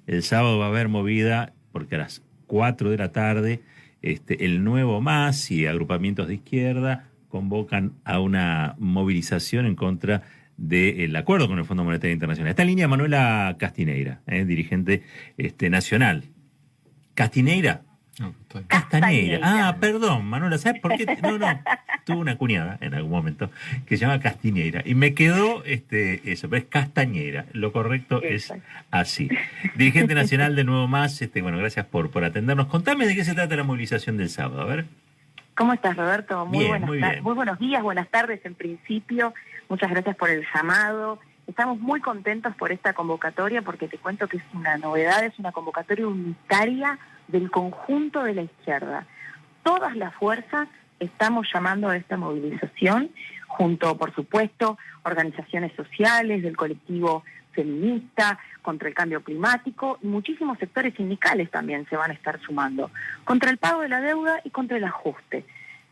El sábado va a haber movida, porque a las 4 de la tarde, el Nuevo MAS y agrupamientos de izquierda convocan a una movilización en contra del acuerdo con el Fondo Monetario Internacional. Está en línea Manuela Castineira, dirigente nacional. ¿Castineira? No, Castañeira. Ah, perdón, Manuela, ¿sabes por qué? No, tuve una cuñada en algún momento que se llama Castineira y me quedó eso, pero es Castañeira. Lo correcto es así. Dirigente nacional de Nuevo Más, bueno, gracias por atendernos. Contame de qué se trata la movilización del sábado, a ver. ¿Cómo estás, Roberto? Muy bien. Muy buenos días, buenas tardes en principio. Muchas gracias por el llamado. Estamos muy contentos por esta convocatoria porque te cuento que es una novedad, es una convocatoria unitaria del conjunto de la izquierda. Todas las fuerzas estamos llamando a esta movilización, junto, por supuesto, organizaciones sociales, del colectivo feminista, contra el cambio climático, y muchísimos sectores sindicales también se van a estar sumando, contra el pago de la deuda y contra el ajuste.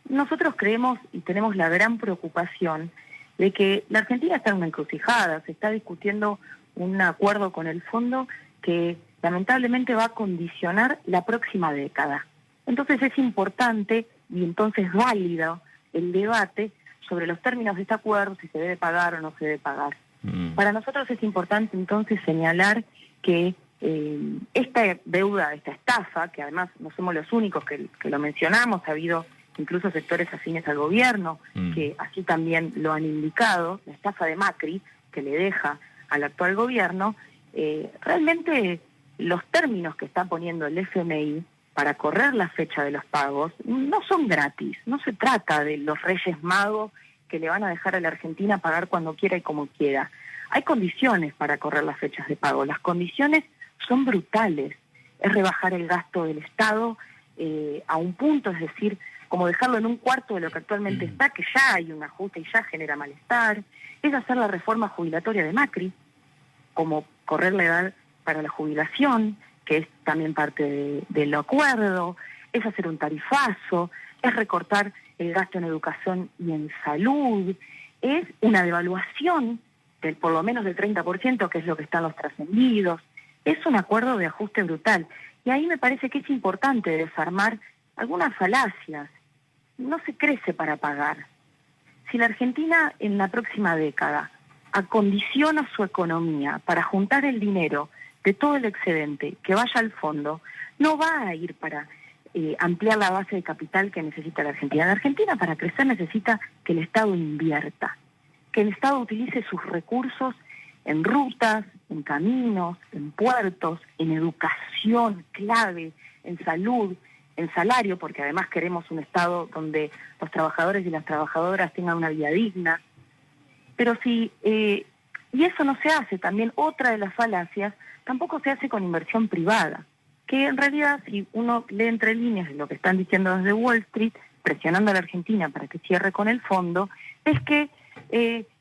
Nosotros creemos y tenemos la gran preocupación de que la Argentina está en una encrucijada, se está discutiendo un acuerdo con el fondo que lamentablemente va a condicionar la próxima década. Entonces es importante y entonces válido el debate sobre los términos de este acuerdo, si se debe pagar o no se debe pagar. Para nosotros es importante entonces señalar que esta deuda, esta estafa, que además no somos los únicos que lo mencionamos, ha habido incluso sectores afines al gobierno que así también lo han indicado, la estafa de Macri que le deja al actual gobierno, realmente los términos que está poniendo el FMI para correr la fecha de los pagos no son gratis, no se trata de los Reyes Magos que le van a dejar a la Argentina pagar cuando quiera y como quiera. Hay condiciones para correr las fechas de pago, las condiciones son brutales, es rebajar el gasto del Estado a un punto, es decir, como dejarlo en un cuarto de lo que actualmente está, que ya hay un ajuste y ya genera malestar, es hacer la reforma jubilatoria de Macri, como correr la edad para la jubilación, que es también parte del acuerdo, es hacer un tarifazo, es recortar el gasto en educación y en salud, es una devaluación del por lo menos del 30%, que es lo que están los trascendidos, es un acuerdo de ajuste brutal. Y ahí me parece que es importante desarmar algunas falacias. No se crece para pagar. Si la Argentina en la próxima década acondiciona su economía para juntar el dinero de todo el excedente que vaya al fondo, no va a ir para ampliar la base de capital que necesita la Argentina. La Argentina para crecer necesita que el Estado invierta, que el Estado utilice sus recursos en rutas, en caminos, en puertos, en educación clave, en salud, en salario, porque además queremos un Estado donde los trabajadores y las trabajadoras tengan una vida digna. Pero si, y eso no se hace, también otra de las falacias, tampoco se hace con inversión privada, que en realidad si uno lee entre líneas de lo que están diciendo desde Wall Street, presionando a la Argentina para que cierre con el fondo, es que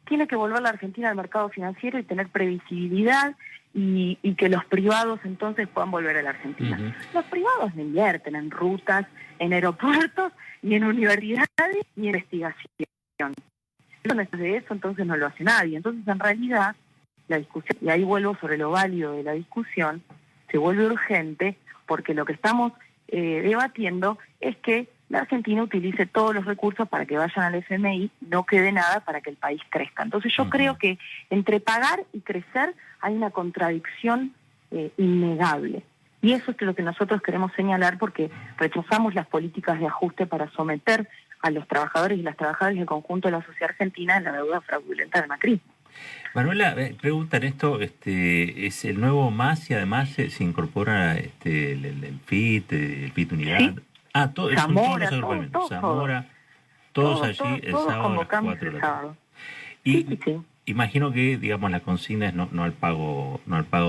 tiene que volver la Argentina al mercado financiero y tener previsibilidad y que los privados entonces puedan volver a la Argentina. Los privados no invierten en rutas, en aeropuertos, ni en universidades, ni en investigación. De eso entonces no lo hace nadie. Entonces en realidad la discusión, y ahí vuelvo sobre lo válido de la discusión, se vuelve urgente porque lo que estamos debatiendo es que la Argentina utilice todos los recursos para que vayan al FMI, no quede nada para que el país crezca. Entonces yo creo que entre pagar y crecer hay una contradicción innegable. Y eso es lo que nosotros queremos señalar porque rechazamos las políticas de ajuste para someter a los trabajadores y las trabajadoras del conjunto de la sociedad argentina en la deuda fraudulenta del macrismo. Manuela, preguntan esto, es el nuevo MAS y además se incorpora el FIT Unidad. ¿Sí? Ah, todo, Zamora, son todos los todo, Zamora, todos allí el sábado a las 4 de la tarde. Y sí. Imagino que, digamos, la consigna es no al pago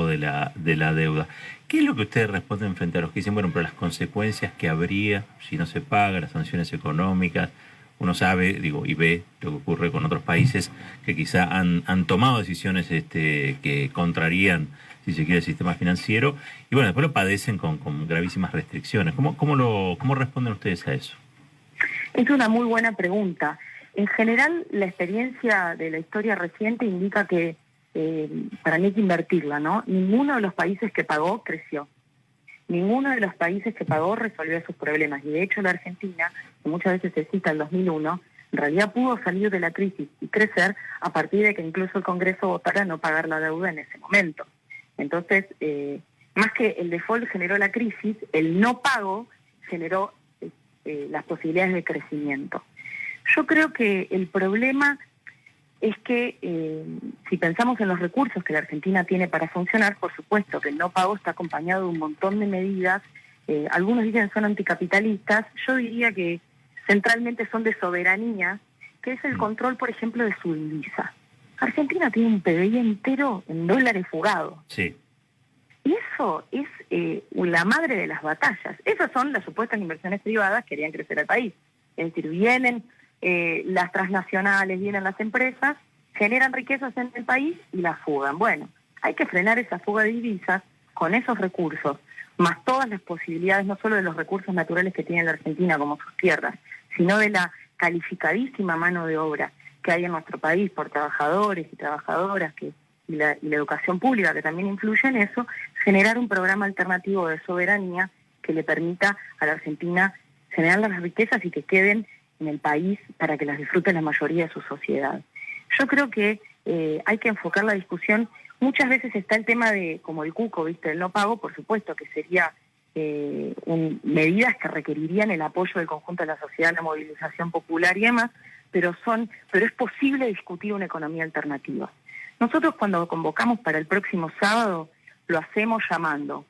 de la deuda. ¿Qué es lo que ustedes responden frente a los que dicen, bueno, pero las consecuencias que habría si no se paga, las sanciones económicas? Uno sabe, y ve lo que ocurre con otros países que quizá han tomado decisiones que contrarían, si se quiere, el sistema financiero, y bueno, después lo padecen con gravísimas restricciones. ¿Cómo responden ustedes a eso? Es una muy buena pregunta. En general, la experiencia de la historia reciente indica que para mí hay que invertirla, ¿no? Ninguno de los países que pagó creció. Ninguno de los países que pagó resolvió sus problemas. Y de hecho la Argentina, que muchas veces se cita el 2001, en realidad pudo salir de la crisis y crecer a partir de que incluso el Congreso votara no pagar la deuda en ese momento. Entonces, más que el default generó la crisis, el no pago generó las posibilidades de crecimiento. Yo creo que el problema es que si pensamos en los recursos que la Argentina tiene para funcionar, por supuesto que el no pago está acompañado de un montón de medidas, algunos dicen son anticapitalistas, yo diría que centralmente son de soberanía, que es el control, por ejemplo, de su divisa. Argentina tiene un PBI entero en dólares fugados. Sí. Y eso es la madre de las batallas. Esas son las supuestas inversiones privadas que harían crecer al país. Es decir, vienen las transnacionales, vienen las empresas, generan riquezas en el país y las fugan. Bueno, hay que frenar esa fuga de divisas con esos recursos, más todas las posibilidades, no solo de los recursos naturales que tiene la Argentina como sus tierras, sino de la calificadísima mano de obra que hay en nuestro país por trabajadores y trabajadoras y la educación pública que también influye en eso, generar un programa alternativo de soberanía que le permita a la Argentina generar las riquezas y que queden en el país para que las disfrute la mayoría de su sociedad. Yo creo que hay que enfocar la discusión. Muchas veces está el tema de, como el cuco, ¿viste? El no pago, por supuesto que sería medidas que requerirían el apoyo del conjunto de la sociedad, la movilización popular y demás, pero es posible discutir una economía alternativa. Nosotros cuando convocamos para el próximo sábado lo hacemos llamando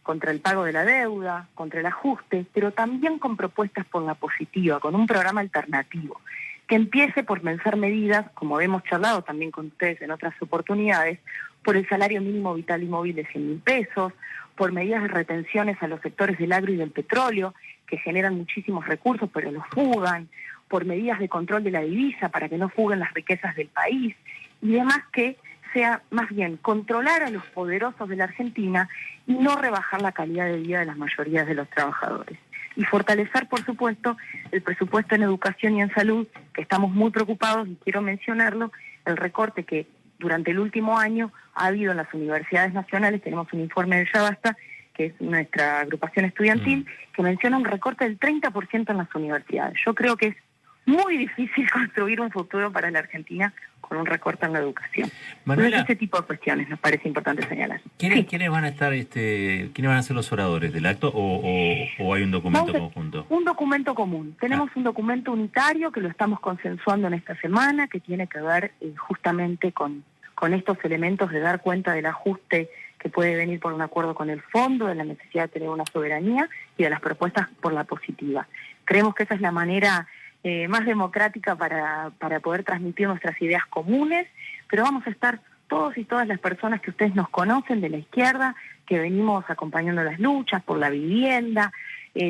contra el pago de la deuda, contra el ajuste, pero también con propuestas por la positiva, con un programa alternativo, que empiece por pensar medidas, como hemos charlado también con ustedes en otras oportunidades, por el salario mínimo vital y móvil de 100.000 pesos, por medidas de retenciones a los sectores del agro y del petróleo, que generan muchísimos recursos pero los fugan, por medidas de control de la divisa para que no fuguen las riquezas del país, y demás que sea más bien controlar a los poderosos de la Argentina y no rebajar la calidad de vida de las mayorías de los trabajadores. Y fortalecer, por supuesto, el presupuesto en educación y en salud, que estamos muy preocupados, y quiero mencionarlo, el recorte que durante el último año ha habido en las universidades nacionales. Tenemos un informe de Ya Basta, que es nuestra agrupación estudiantil, que menciona un recorte del 30% en las universidades. Yo creo que es muy difícil construir un futuro para la Argentina con un recorte en la educación. Manuela, ese tipo de cuestiones nos parece importante señalar. ¿Quiénes van a estar, quiénes van a ser los oradores del acto o hay un documento conjunto? Un documento común. Tenemos un documento unitario que lo estamos consensuando en esta semana, que tiene que ver justamente con estos elementos de dar cuenta del ajuste que puede venir por un acuerdo con el fondo, de la necesidad de tener una soberanía y de las propuestas por la positiva. Creemos que esa es la manera más democrática para poder transmitir nuestras ideas comunes, pero vamos a estar todos y todas las personas que ustedes nos conocen de la izquierda, que venimos acompañando las luchas por la vivienda,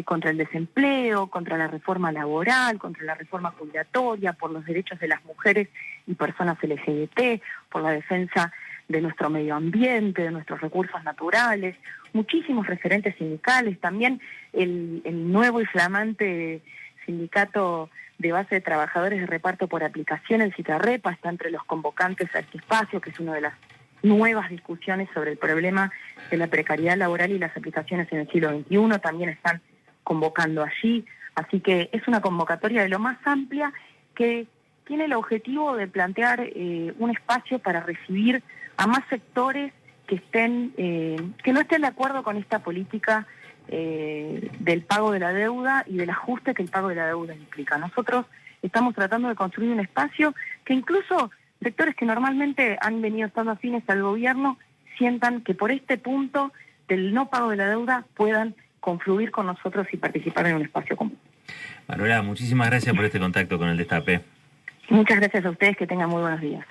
contra el desempleo, contra la reforma laboral, contra la reforma jubilatoria, por los derechos de las mujeres y personas LGBT, por la defensa de nuestro medio ambiente, de nuestros recursos naturales, muchísimos referentes sindicales, también el nuevo y flamante sindicato de base de trabajadores de reparto por aplicación, el CITARREPA, está entre los convocantes a este espacio, que es una de las nuevas discusiones sobre el problema de la precariedad laboral y las aplicaciones en el siglo XXI, también están convocando allí, así que es una convocatoria de lo más amplia que tiene el objetivo de plantear un espacio para recibir a más sectores que no estén de acuerdo con esta política del pago de la deuda y del ajuste que el pago de la deuda implica. Nosotros estamos tratando de construir un espacio que incluso sectores que normalmente han venido estando afines al gobierno sientan que por este punto del no pago de la deuda puedan confluir con nosotros y participar en un espacio común. Manuela, muchísimas gracias por este contacto con el Destape. Muchas gracias a ustedes, que tengan muy buenos días.